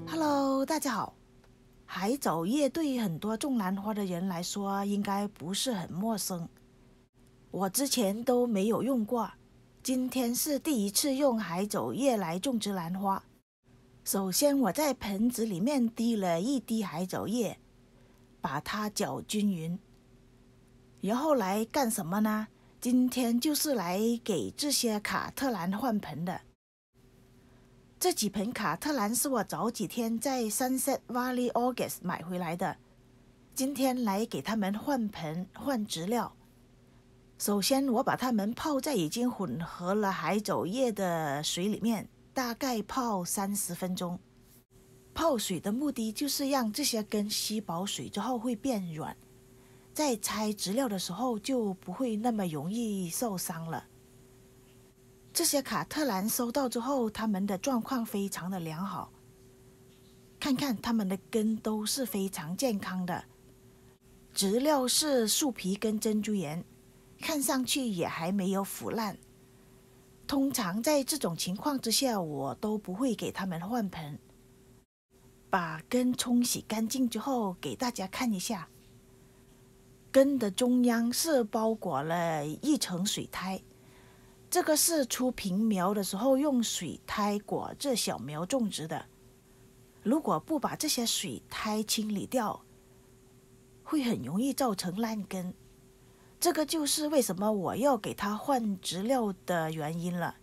Hello，大家好。海藻叶对很多种兰花的人来说应该不是很陌生，我之前都没有用过，今天是第一次用海藻叶来种植兰花。首先我在盆子里面滴了一滴海藻叶，把它搅均匀。然后来干什么呢？今天就是来给这些卡特兰换盆的。这几盆卡特兰是我早几天在 Sunset Valley August 买回来的，今天来给它们换盆换植料。首先我把它们泡在已经混合了海藻叶的水里面，大概泡30分钟。泡水的目的就是让这些根吸饱水之后会变软，在拆植料的时候就不会那么容易受伤了。这些卡特兰收到之后，它们的状况非常的良好，看看它们的根都是非常健康的，植料是树皮跟珍珠岩，看上去也还没有腐烂。通常在这种情况之下，我都不会给它们换盆。把根冲洗干净之后，给大家看一下，根的中央是包裹了一层水苔。这个是出平苗的时候用水苔裹着小苗种植的，如果不把这些水苔清理掉，会很容易造成烂根。这个就是为什么我要给它换植料的原因了。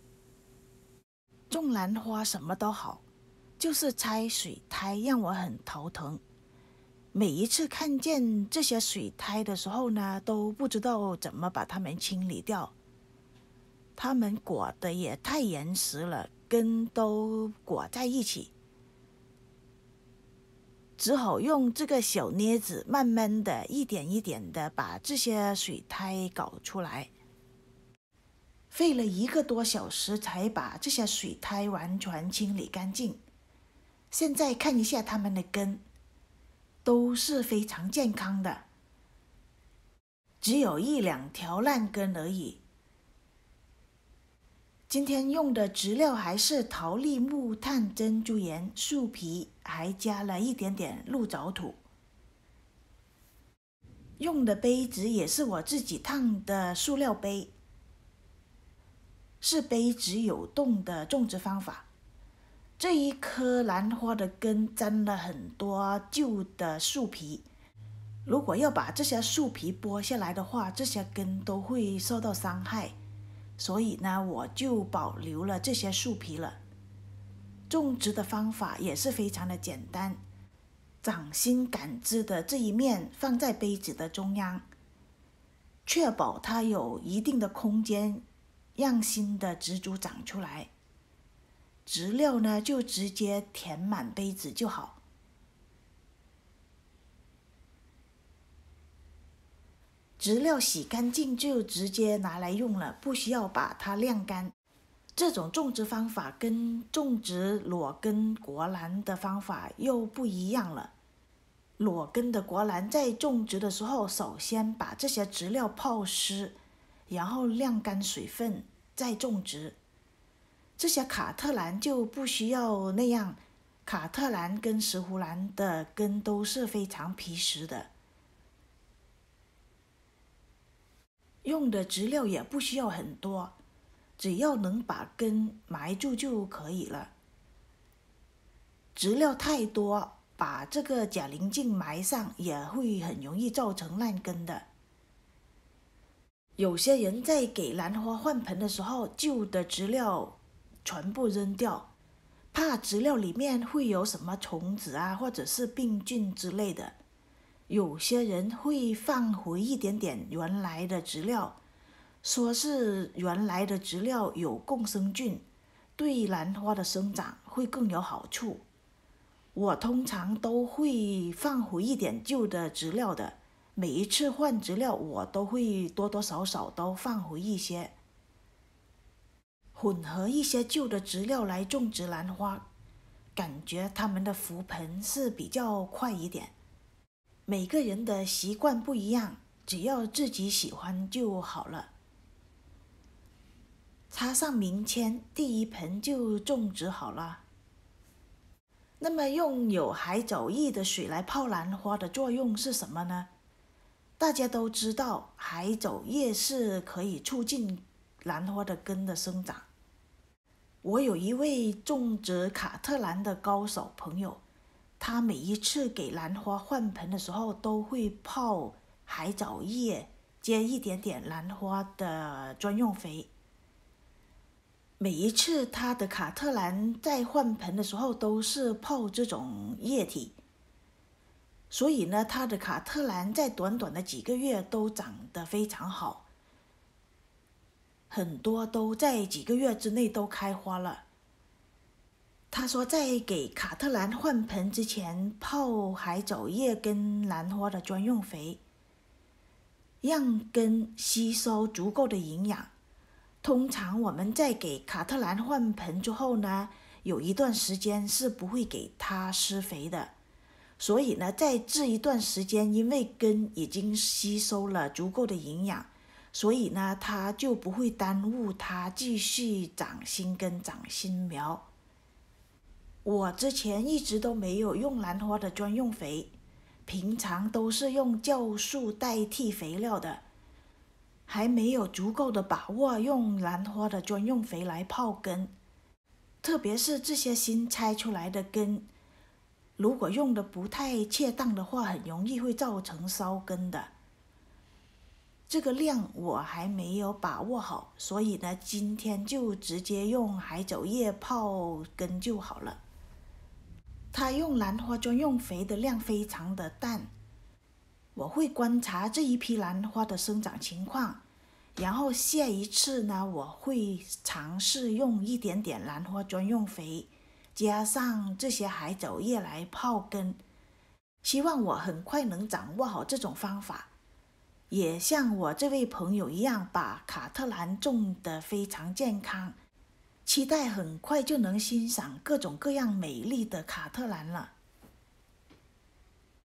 种兰花什么都好，就是拆水苔让我很头疼。每一次看见这些水苔的时候呢，都不知道怎么把它们清理掉。它们裹得也太严实了，根都裹在一起，只好用这个小镊子慢慢的一点一点的把这些水苔搞出来。费了1个多小时才把这些水苔完全清理干净。现在看一下它们的根，都是非常健康的，只有1、2条烂根而已。今天用的植料还是桃栗木炭珍珠岩树皮，还加了一点点鹿藻土。用的杯子也是我自己烫的塑料杯，是杯子有洞的种植方法。这一棵兰花的根沾了很多旧的树皮，如果要把这些树皮剥下来的话，这些根都会受到伤害。所以呢，我就保留了这些树皮了。种植的方法也是非常的简单，掌心杆子的这一面放在杯子的中央，确保它有一定的空间，让新的植株长出来。植料呢，就直接填满杯子就好。植料洗干净就直接拿来用了，不需要把它晾干。这种种植方法跟种植裸根国兰的方法又不一样了。裸根的国兰在种植的时候，首先把这些植料泡湿，然后晾干水分，再种植。这些卡特兰就不需要那样，卡特兰跟石斛兰的根都是非常皮实的。用的植料也不需要很多，只要能把根埋住就可以了。植料太多，把这个假棱镜埋上也会很容易造成烂根的。有些人在给兰花换盆的时候，旧的植料全部扔掉，怕植料里面会有什么虫子啊，或者是病菌之类的。有些人会放回一点点原来的植料，说是原来的植料有共生菌，对兰花的生长会更有好处。我通常都会放回一点旧的植料的，每一次换植料我都会多多少少都放回一些。混合一些旧的植料来种植兰花，感觉它们的浮盆是比较快一点。每个人的习惯不一样，只要自己喜欢就好了。插上名签，第一盆就种植好了。那么用有海藻液的水来泡兰花的作用是什么呢？大家都知道，海藻液是可以促进兰花的根的生长。我有一位种植卡特兰的高手朋友，他每一次给兰花换盆的时候都会泡海藻液，加一点点兰花的专用肥。每一次他的卡特兰在换盆的时候都是泡这种液体，所以呢，他的卡特兰在短短的几个月都长得非常好，很多都在几个月之内都开花了。他说，在给卡特兰换盆之前泡海藻液跟兰花的专用肥，让根吸收足够的营养。通常我们在给卡特兰换盆之后呢，有一段时间是不会给它施肥的，所以呢，在这一段时间，因为根已经吸收了足够的营养，所以呢，它就不会耽误它继续长新根、长新苗。我之前一直都没有用兰花的专用肥，平常都是用酵素代替肥料的。还没有足够的把握用兰花的专用肥来泡根，特别是这些新拆出来的根，如果用的不太恰当的话，很容易会造成烧根的。这个量我还没有把握好，所以呢，今天就直接用海藻液泡根就好了。他用兰花专用肥的量非常的淡，我会观察这一批兰花的生长情况，然后下一次呢，我会尝试用一点点兰花专用肥，加上这些海藻液来泡根。希望我很快能掌握好这种方法，也像我这位朋友一样，把卡特兰种得非常健康。期待很快就能欣赏各种各样美丽的卡特兰了。